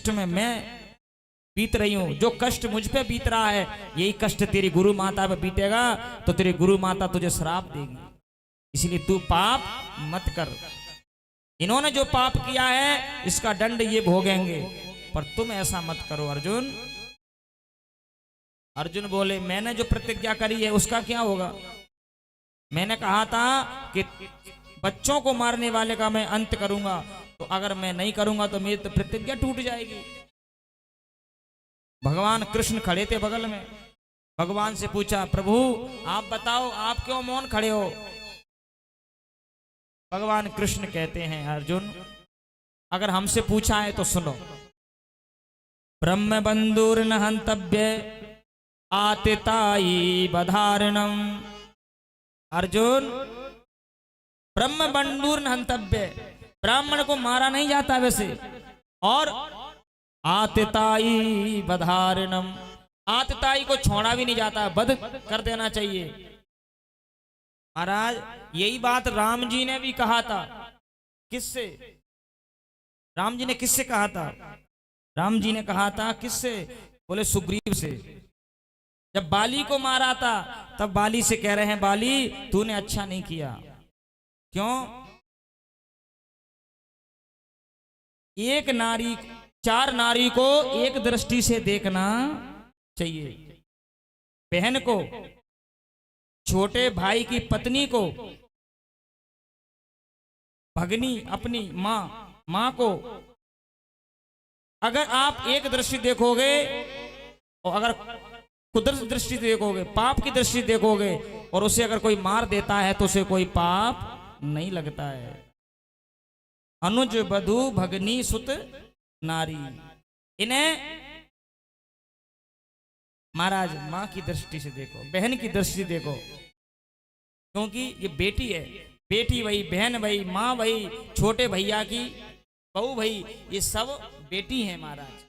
कष्ट में मैं बीत रही हूं, जो कष्ट मुझ पे बीत रहा है यही कष्ट तेरी गुरु माता पे बीतेगा तो तेरी गुरु माता तुझे श्राप देगी। इसलिए तू पाप मत कर। इन्होंने जो पाप किया है इसका दंड ये भोगेंगे, पर तुम ऐसा मत करो अर्जुन। अर्जुन बोले मैंने जो प्रतिज्ञा करी है उसका क्या होगा? मैंने कहा था कि बच्चों को मारने वाले का मैं अंत करूंगा, तो अगर मैं नहीं करूंगा तो मेरी तो प्रतिज्ञा टूट जाएगी। भगवान कृष्ण खड़े थे बगल में। भगवान से पूछा प्रभु आप बताओ आप क्यों मौन खड़े हो? भगवान कृष्ण कहते हैं अर्जुन अगर हमसे पूछा है तो सुनो। ब्रह्म बंधुर न हंतव्य आतिताई बधारणम। अर्जुन ब्रह्म बंधुर न हंतव्य, ब्राह्मण को मारा नहीं जाता वैसे, और आतिताई बधारणम, आतिताई को छोड़ा भी नहीं जाता, वध कर देना चाहिए। महाराज यही बात राम जी ने भी कहा था। किससे? राम जी ने किससे कहा था? राम जी ने कहा था किससे? बोले सुग्रीव से। जब बाली को मारा था तब बाली से कह रहे हैं बाली तूने अच्छा नहीं किया। क्यों? एक नारी, चार नारी को एक दृष्टि से देखना चाहिए। बहन को, छोटे भाई की पत्नी को, भगनी अपनी मां को अगर आप एक दृष्टि देखोगे और अगर कुदरत दृष्टि देखोगे, पाप की दृष्टि देखोगे, और उसे अगर कोई मार देता है तो उसे कोई पाप नहीं लगता है। अनुज बधू भगनी सुत नारी, इन्हें महाराज मां की दृष्टि से देखो, बहन की दृष्टि से देखो, क्योंकि ये बेटी है। बेटी वही, बहन वही, मां वही, छोटे भैया की बहू वही, ये सब बेटी हैं महाराज।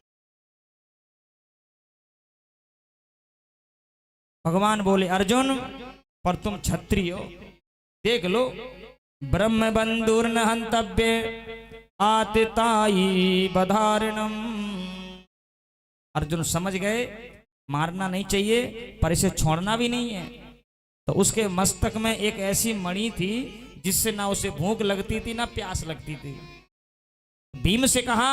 भगवान बोले अर्जुन पर तुम क्षत्रिय हो, देख लो। ब्रह्म बंधुर न हंतव्य आतिताई बधारणम। अर्जुन समझ गए मारना नहीं चाहिए पर इसे छोड़ना भी नहीं है। तो उसके मस्तक में एक ऐसी मणि थी जिससे ना उसे भूख लगती थी ना प्यास लगती थी। भीम से कहा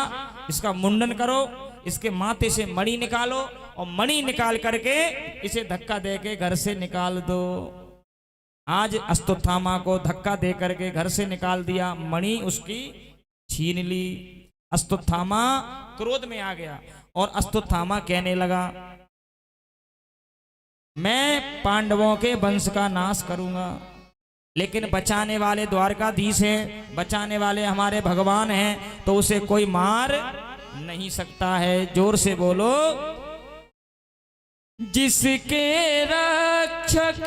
इसका मुंडन करो, इसके माथे से मणि निकालो और मणि निकाल करके इसे धक्का देके घर से निकाल दो। आज अश्वत्थामा को धक्का दे करके घर से निकाल दिया, मणि उसकी छीन ली। अश्वत्थामा क्रोध में आ गया और अश्वत्थामा कहने लगा मैं पांडवों के वंश का नाश करूंगा, लेकिन बचाने वाले द्वारकाधीश हैं, बचाने वाले हमारे भगवान हैं, तो उसे कोई मार नहीं सकता है। जोर से बोलो। जिसके रक्षक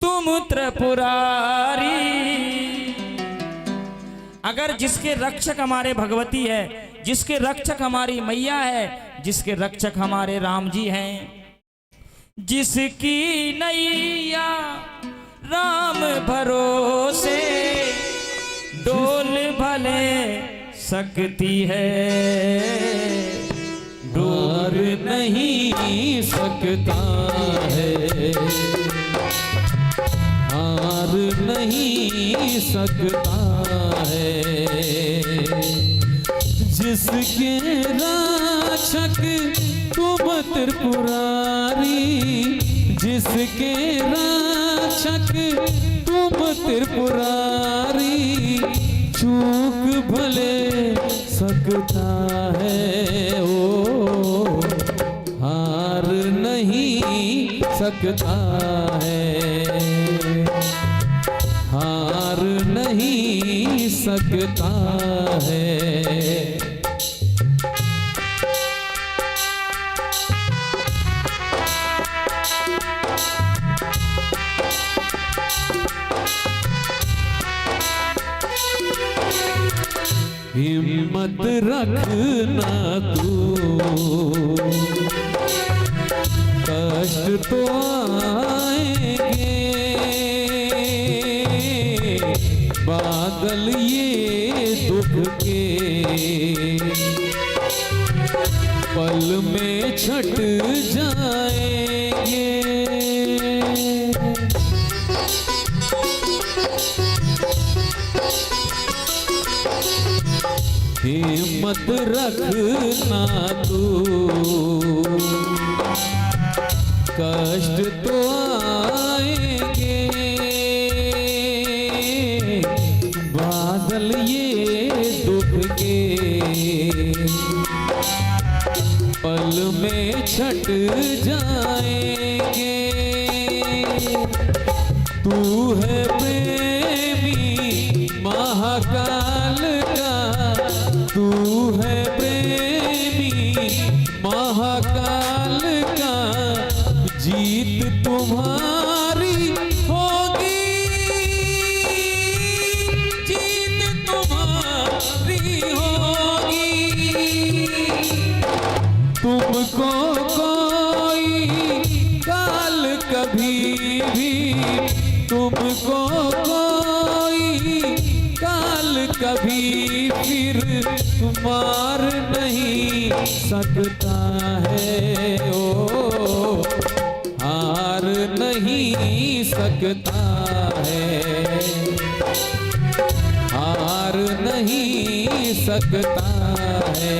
तुम त्रिपुरारी। अगर जिसके रक्षक हमारे भगवती है, जिसके रक्षक हमारी मैया है, जिसके रक्षक हमारे राम जी हैं, जिसकी नैया राम भरोसे डोल भले सकती है, डोर नहीं सकता है, हार नहीं सकता है। जिसके रक्षक तुम त्रिपुरारी, जिसके रक्षक तुम त्रिपुरारी, चूक भले सकता है ओ, हार नहीं सकता है, हार नहीं सकता है। हिम्मत रखना तू, कष्ट तो आएंगे, बादल ये दुख के पल में छट जाएंगे। हिम्मत रखना तू, कष्ट तो आएंगे, बादल ये दुख के पल में छट जाएंगे। तू है प्रेमी महाकाल का, तू है प्रेमी महाकाल का, जीत तुम्हारी होगी, जीत तुम्हारी होगी। तुमको कोई काल कभी भी, तुमको कोई काल कभी फिर मार नहीं सकता है। ओ हार नहीं सकता है, हार नहीं सकता है।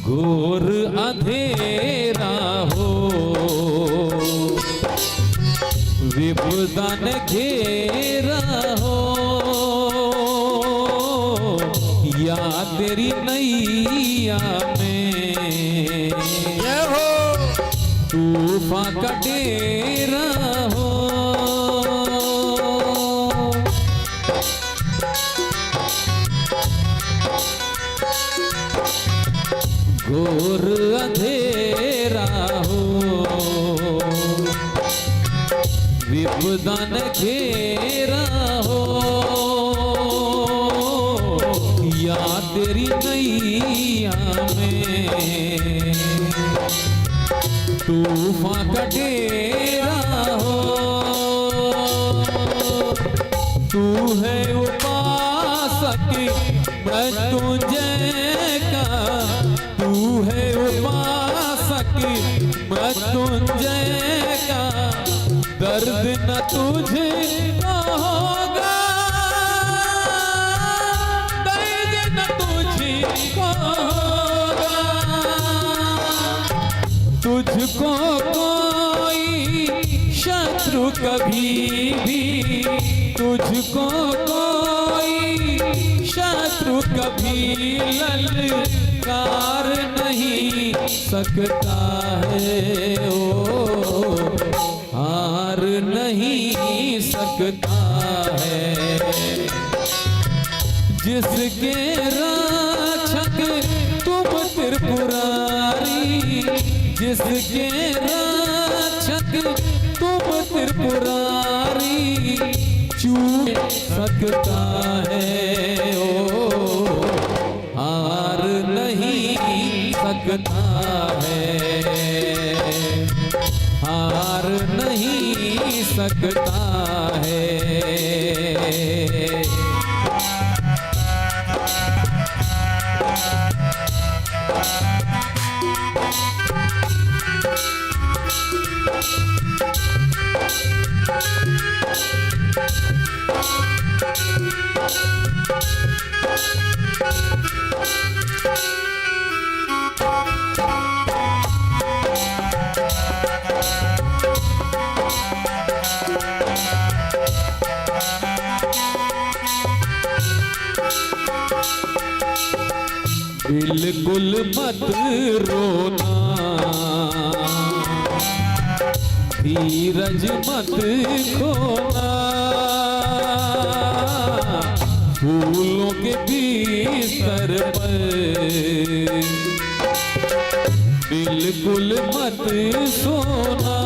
घोर अंधेरा हो, विपदा ने घेरा हो, या तेरी नैया में तूफान का डेरा हो। घोर अंधेरा हो, विपदा ने घेरा हो, या तेरी नैया में तूफान का डेरा हो। तू है उपासक मृत्युंजय का, तू है उपासक मृत्युंजय का, दर्द न तुझे होगा, दर्द न तुझे होगा। तुझको कोई शत्रु कभी भी, तुझको कोई शत्रु कभी ललकार नहीं सकता है। ओ हार नहीं सकता है। जिसके रक्षक तुम त्रिपुरारी, जिसके रक्षक तुम त्रिपुरारी, चूक सकता है। ओ हार नहीं सकता है, हार नहीं सकता है। बिल्कुल मत रोना, धीरज मत खोना, फूलों के बिस्तर पर बिल्कुल मत सोना।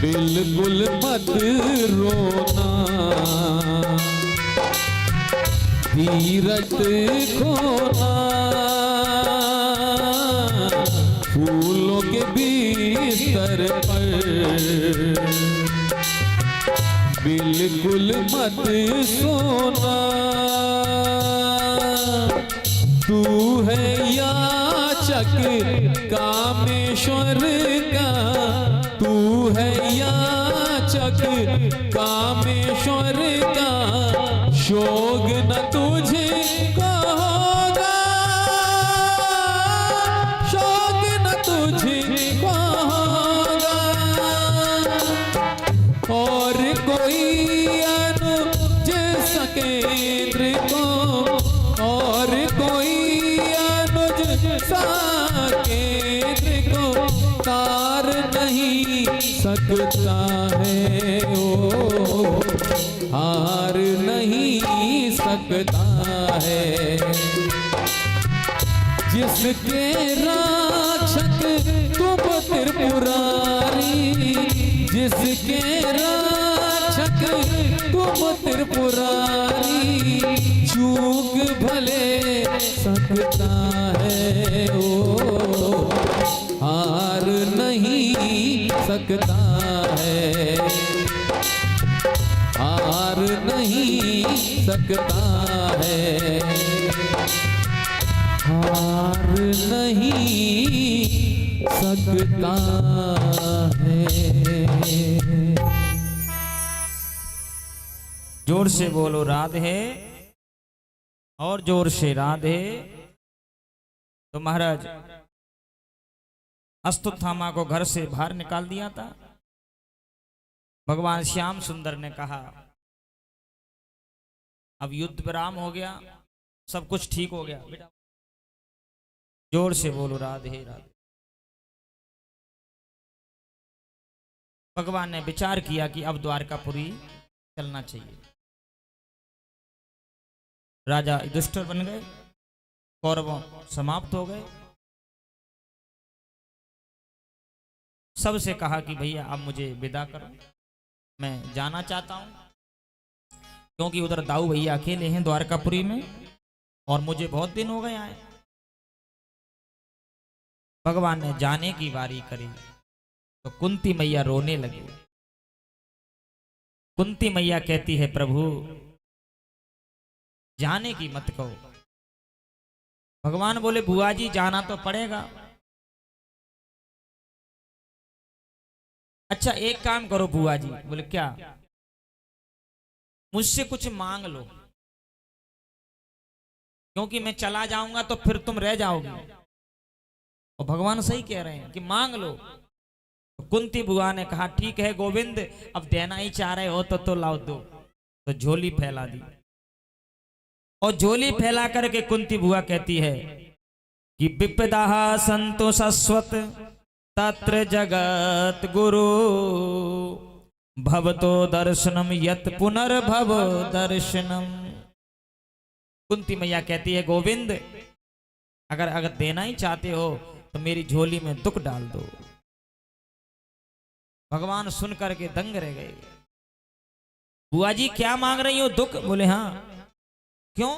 बिल्कुल मत रोना, धीरज खोना, फूलों के बिस्तर पर बिल्कुल मत सोना। तू है याचक कामेश्वर का, तू है याचक कामेश्वर का, शोक न तुझे होगा, शोक न तुझे होगा। और कोई अनुज सकेंद्र को, और कोई अनुज सकेंद्र को तार नहीं सकता है, ओ हार नहीं सकता है। जिसके राक्षक तुम त्रिपुरारी, जिसके राक्षक तुम त्रिपुरारी, चूक भले सकता है, ओ हार नहीं सकता है, हार नहीं सकता है, हार नहीं सकता है। जोर से बोलो राधे, और जोर से राधे। तो महाराज अश्वत्थामा को घर से बाहर निकाल दिया था। भगवान श्याम सुंदर ने कहा अब युद्ध विराम हो गया, सब कुछ ठीक हो गया। बेटा जोर से बोलो राधे राधे। भगवान ने विचार किया कि अब द्वारकापुरी चलना चाहिए। राजा युधिष्ठिर बन गए, कौरव समाप्त हो गए। सबसे कहा कि भैया अब मुझे विदा करो, मैं जाना चाहता हूं, क्योंकि उधर दाऊ भैया अकेले हैं द्वारकापुरी में और मुझे बहुत दिन हो गए आए। भगवान ने जाने की बारी करी तो कुंती मैया रोने लगी। कुंती मैया कहती है प्रभु जाने की मत कहो। भगवान बोले बुआ जी जाना तो पड़ेगा। अच्छा एक काम करो बुआ जी। बोले क्या? मुझसे कुछ मांग लो, क्योंकि मैं चला जाऊंगा तो फिर तुम रह जाओगे। और भगवान सही कह रहे हैं कि मांग लो। तो कुंती बुआ ने कहा ठीक है गोविंद, अब देना ही चाह रहे हो तो लाओ दो। तो झोली फैला दी और झोली फैला करके कुंती बुआ कहती है कि विपदा संतो शाश्वत तत्र जगत गुरु भवतो दर्शनम यत पुनर्भव दर्शनम। कुंती मैया कहती है गोविंद अगर देना ही चाहते हो तो मेरी झोली में दुख डाल दो। भगवान सुन करके दंग रह गए। बुआ जी क्या मांग रही हो? दुख? बोले हाँ। क्यों?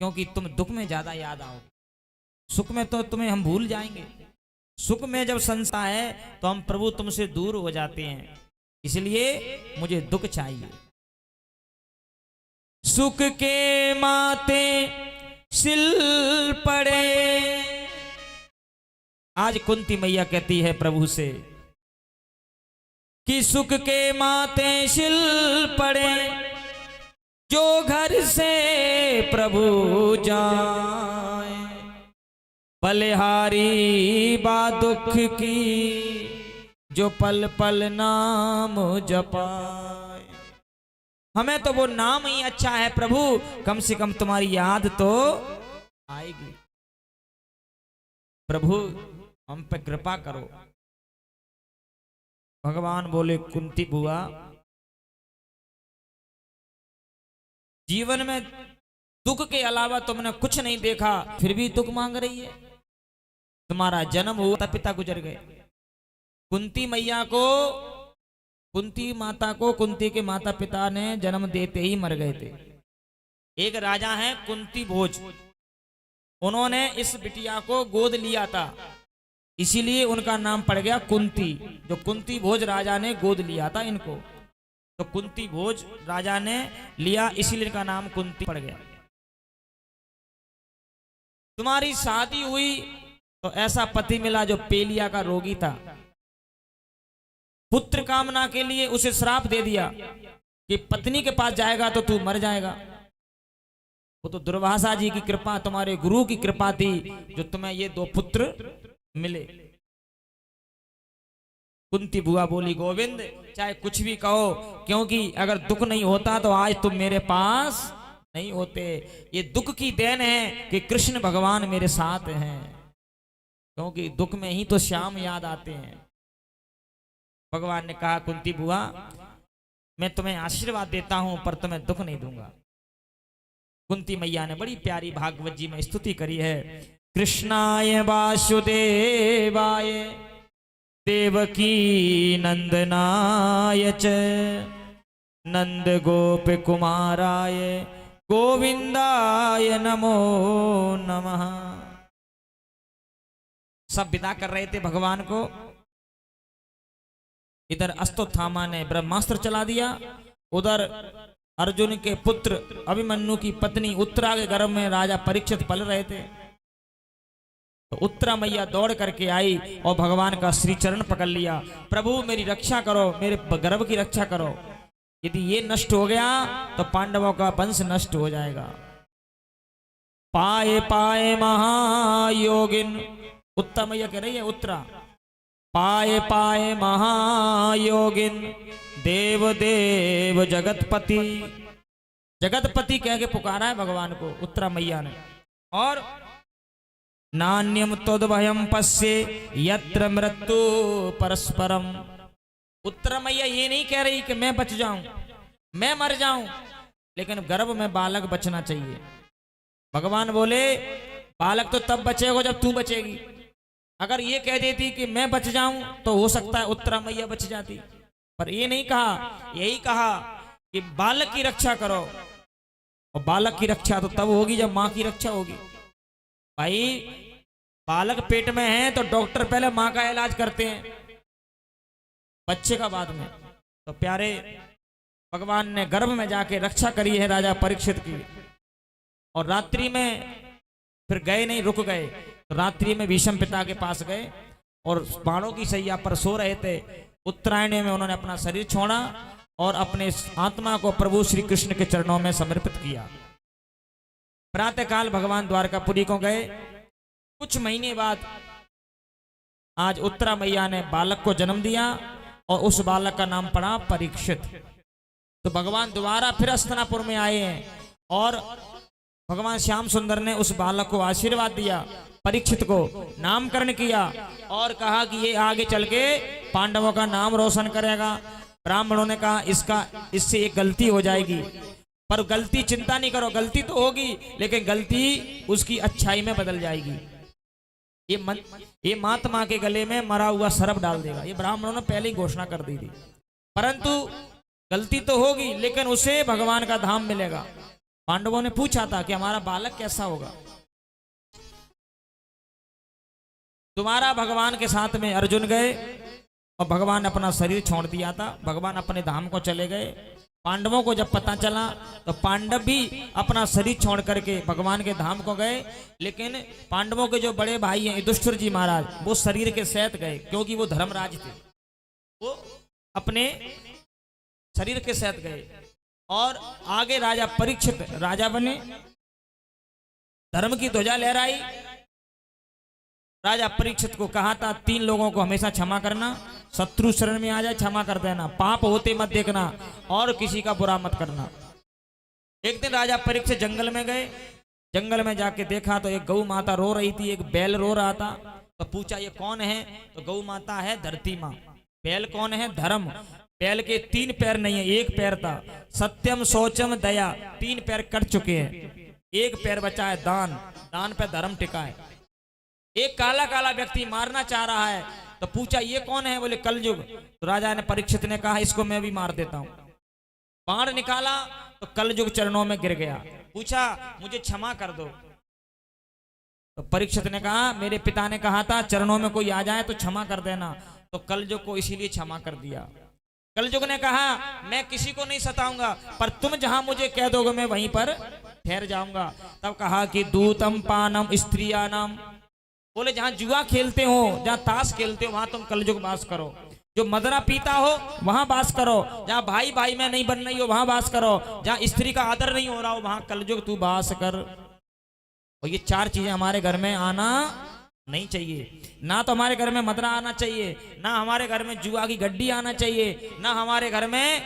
क्योंकि तुम दुख में ज्यादा याद आओगे, सुख में तो तुम्हें हम भूल जाएंगे। सुख में जब संस्था है तो हम प्रभु तुमसे दूर हो जाते हैं, इसलिए मुझे दुख चाहिए। सुख के माते सिल पड़े। आज कुंती मैया कहती है प्रभु से कि सुख के माते सिल पड़े, जो घर से प्रभु जाए, बलिहारी बा दुख की, जो पल पल नाम जपाए। हमें तो वो नाम ही अच्छा है प्रभु, कम से कम तुम्हारी याद तो आएगी। प्रभु हम पे कृपा करो। भगवान बोले कुंती बुआ जीवन में दुख के अलावा तुमने कुछ नहीं देखा, फिर भी दुख मांग रही है। तुम्हारा जन्म हुआ, पिता गुजर गए। कुंती मैया को कुंती माता को कुंती के माता पिता ने जन्म देते ही मर गए थे। एक राजा हैं कुंती भोज, उन्होंने इस बिटिया को गोद लिया था, इसीलिए उनका नाम पड़ गया कुंती। जो कुंती भोज राजा ने गोद लिया था इनको, तो कुंती भोज राजा ने लिया, इसीलिए इनका नाम कुंती पड़ गया। तुम्हारी शादी हुई तो ऐसा पति मिला जो पेलिया का रोगी था। पुत्र कामना के लिए उसे श्राप दे दिया कि पत्नी के पास जाएगा तो तू मर जाएगा। वो तो दुर्वासा जी की कृपा, तुम्हारे गुरु की कृपा थी जो तुम्हें ये 2 पुत्र मिले। कुंती बुआ बोली, गोविंद चाहे कुछ भी कहो, क्योंकि अगर दुख नहीं होता तो आज तुम मेरे पास नहीं होते। ये दुख की देन है कि कृष्ण भगवान मेरे साथ हैं, क्योंकि दुख में ही तो श्याम याद आते हैं। भगवान ने कहा, कुंती बुआ मैं तुम्हें आशीर्वाद देता हूं पर तुम्हें दुख नहीं दूंगा। कुंती मैया ने बड़ी प्यारी भागवत जी में स्तुति करी है। कृष्णाय वासुदेवाय देवकी नंदनाय च नंद गोप कुमाराय गोविंदाय नमो नमः। सब विदा कर रहे थे भगवान को। इधर अश्वत्थामा ने ब्रह्मास्त्र चला दिया, उधर अर्जुन के पुत्र अभिमन्यु की पत्नी उत्तरा के गर्भ में राजा परीक्षित पल रहे थे। तो उत्तरा मैया दौड़ करके आई और भगवान का श्री चरण पकड़ लिया। प्रभु मेरी रक्षा करो, मेरे गर्भ की रक्षा करो, यदि ये नष्ट हो गया तो पांडवों का वंश नष्ट हो जाएगा। पाए पाए महायोगिन, उत्तरा मैया कह रही है उत्तरा, पाए पाए महायोगिन देव देव जगतपति। जगतपति कह के पुकारा है भगवान को उत्तरा मैया ने। और नान्यम तद्भयम पश्ये यत्र मृत्यु परस्परम। उत्तरा मैया ये नहीं कह रही कि मैं बच जाऊं, मैं मर जाऊं, लेकिन गर्भ में बालक बचना चाहिए। भगवान बोले बालक तो तब बचेगा जब तू बचेगी। अगर ये कह देती कि मैं बच जाऊं तो हो सकता है उत्तरा मैया बच जाती, पर ये नहीं कहा। यही कहा कि बालक की रक्षा करो, और बालक की रक्षा तो तब होगी जब मां की रक्षा होगी। भाई बालक पेट में है तो डॉक्टर पहले मां का इलाज करते हैं, बच्चे का बाद में। तो प्यारे भगवान ने गर्भ में जाके रक्षा करी है राजा परीक्षित की। और रात्रि में फिर गए नहीं, रुक गए। तो रात्रि में भीष्म पिता के पास गए और बाणों की सैया पर सो रहे थे। उत्तरायण में उन्होंने अपना शरीर छोड़ा और अपने आत्मा को प्रभु श्री कृष्ण के चरणों में समर्पित किया। प्रातःकाल भगवान द्वारकापुरी को गए। कुछ महीने बाद आज उत्तरा मैया ने बालक को जन्म दिया और उस बालक का नाम पड़ा परीक्षित। तो भगवान दोबारा फिर हस्तिनापुर में आए हैं और भगवान श्याम सुंदर ने उस बालक को आशीर्वाद दिया, परीक्षित को नामकरण किया और कहा कि ये आगे चल के पांडवों का नाम रोशन करेगा। ब्राह्मणों ने कहा इससे एक गलती हो जाएगी, पर गलती चिंता नहीं करो, गलती तो होगी लेकिन गलती उसकी अच्छाई में बदल जाएगी। ये महात्मा के गले में मरा हुआ सर्प डाल देगा। ये ब्राह्मणों ने पहले ही घोषणा कर दी थी। परंतु गलती तो होगी लेकिन उसे भगवान का धाम मिलेगा। पांडवों ने पूछा था कि हमारा बालक कैसा होगा। तुम्हारा भगवान के साथ में अर्जुन गए और भगवान ने अपना शरीर छोड़ दिया था। भगवान अपने धाम को चले गए। पांडवों को जब पता चला तो पांडव भी अपना शरीर छोड़ करके भगवान के धाम को गए। लेकिन पांडवों के जो बड़े भाई हैं युधिष्ठिर जी महाराज, वो शरीर के सहित गए क्योंकि वो धर्मराज थे। वो अपने शरीर के सहित गए और आगे राजा परीक्षित राजा बने। धर्म की ध्वजा लहराई। राजा परीक्षित को कहा था 3 लोगों को हमेशा क्षमा करना, शत्रु शरण में आ जाए क्षमा कर देना, पाप होते मत देखना और किसी का बुरा मत करना। एक दिन राजा परीक्षित जंगल में गए। जंगल में जाके देखा तो एक गौ माता रो रही थी, एक बैल रो रहा था। तो पूछा ये कौन है? तो गौ माता है धरती माँ। बैल कौन है? धर्म। बैल के 3 पैर नहीं है, 1 पैर था। सत्यम शौचम दया, 3 पैर कट चुके हैं, 1 पैर बचा है दान। दान पे धर्म टिका है। एक काला काला व्यक्ति मारना चाह रहा है तो पूछा ये कौन है? बोले कलयुग। तो राजा ने परीक्षित ने कहा इसको मैं भी मार देता हूं। बाण निकाला तो कलयुग चरणों में गिर गया। पूछा मुझे क्षमा कर दो। तो परीक्षित ने कहा मेरे पिता ने कहा था चरणों में कोई आ जाए तो क्षमा कर देना, तो कलयुग को इसीलिए क्षमा कर दिया। कलयुग ने कहा मैं किसी को नहीं सताऊंगा, पर तुम जहां मुझे कह दोगे मैं वहीं पर ठहर जाऊंगा। तब कहा कि दूतम पानम स्त्रियानम, बोले जहां जुआ खेलते हो, जहां ताश खेलते हो, वहां तुम कलयुग वास करो। जो मदरा पीता हो वहां वास करो। जहां भाई भाई में नहीं बन रही हो वहां वास करो। जहां स्त्री का आदर नहीं हो रहा हो वहां कलयुग तू वास कर। और ये चार चीजें हमारे घर में आना नहीं चाहिए। ना तो हमारे घर में मदरा आना चाहिए, ना हमारे घर में जुआ की गड्डी आना चाहिए, ना हमारे घर में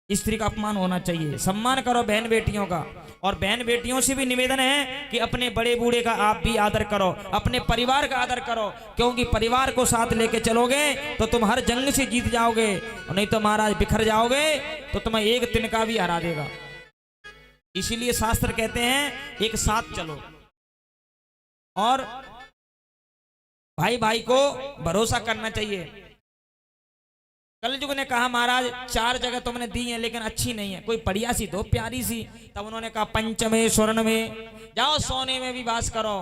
स्त्री का अपमान होना चाहिए। सम्मान करो बहन बेटियों का। और बहन बेटियों से भी निवेदन है कि अपने बड़े बूढ़े का आप भी आदर करो, अपने परिवार का आदर करो, क्योंकि परिवार को साथ लेके चलोगे तो तुम हर जंग से जीत जाओगे, और नहीं तो महाराज बिखर जाओगे तो तुम्हें एक तिनका भी हरा देगा। इसीलिए शास्त्र कहते हैं एक साथ चलो। और भाई भाई को भरोसा करना चाहिए। कलयुग ने कहा महाराज 4 जगह तुमने दी है लेकिन अच्छी नहीं है, कोई बढ़िया सी दो प्यारी सी। तब उन्होंने कहा पंचमे स्वर्ण में, जाओ सोने में भी वास करो।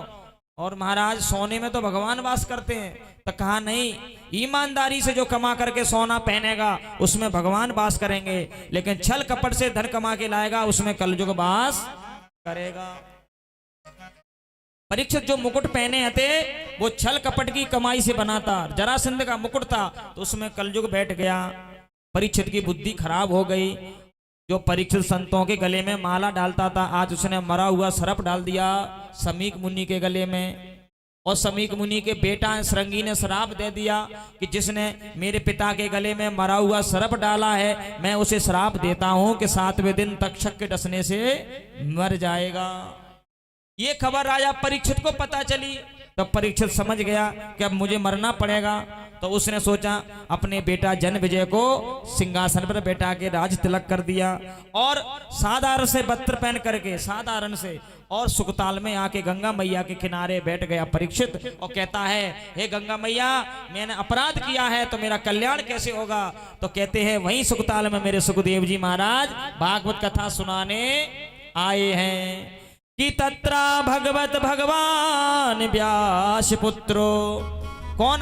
और महाराज सोने में तो भगवान वास करते हैं। तो कहा नहीं, ईमानदारी से जो कमा करके सोना पहनेगा उसमें भगवान वास करेंगे, लेकिन छल कपट से धन कमा के लाएगा उसमें कलयुग वास करेगा। परीक्षित जो मुकुट पहने थे वो छल कपट की कमाई से बना था। जरासंध का मुकुट था तो उसमें कलयुग बैठ गया। परीक्षित की बुद्धि खराब हो गई। जो परीक्षित संतों के गले में माला डालता था आज उसने मरा हुआ सर्प डाल दिया समीक मुनि के गले में। और समीक मुनि के बेटा श्रृंगी ने श्राप दे दिया कि जिसने मेरे पिता के गले में मरा हुआ सर्प डाला है मैं उसे श्राप देता हूं कि 7वें दिन तक्षक के डसने से मर जाएगा। ये खबर राजा परीक्षित को पता चली। तो परीक्षित समझ गया कि अब मुझे मरना पड़ेगा। तो उसने सोचा अपने बेटा जनविजय को सिंहासन पर बैठा के राज तिलक कर दिया। और साधारण से वस्त्र पहन करके साधारण से और सुखताल में आके गंगा मैया के किनारे बैठ गया परीक्षित और कहता है हे गंगा मैया मैंने अपराध किया है तो मेरा कल्याण कैसे होगा। तो कहते हैं वहीं सुखताल में मेरे सुखदेव जी महाराज भागवत कथा सुनाने आए हैं कि तत्रा भगवत भगवान व्यास पुत्रो। कौन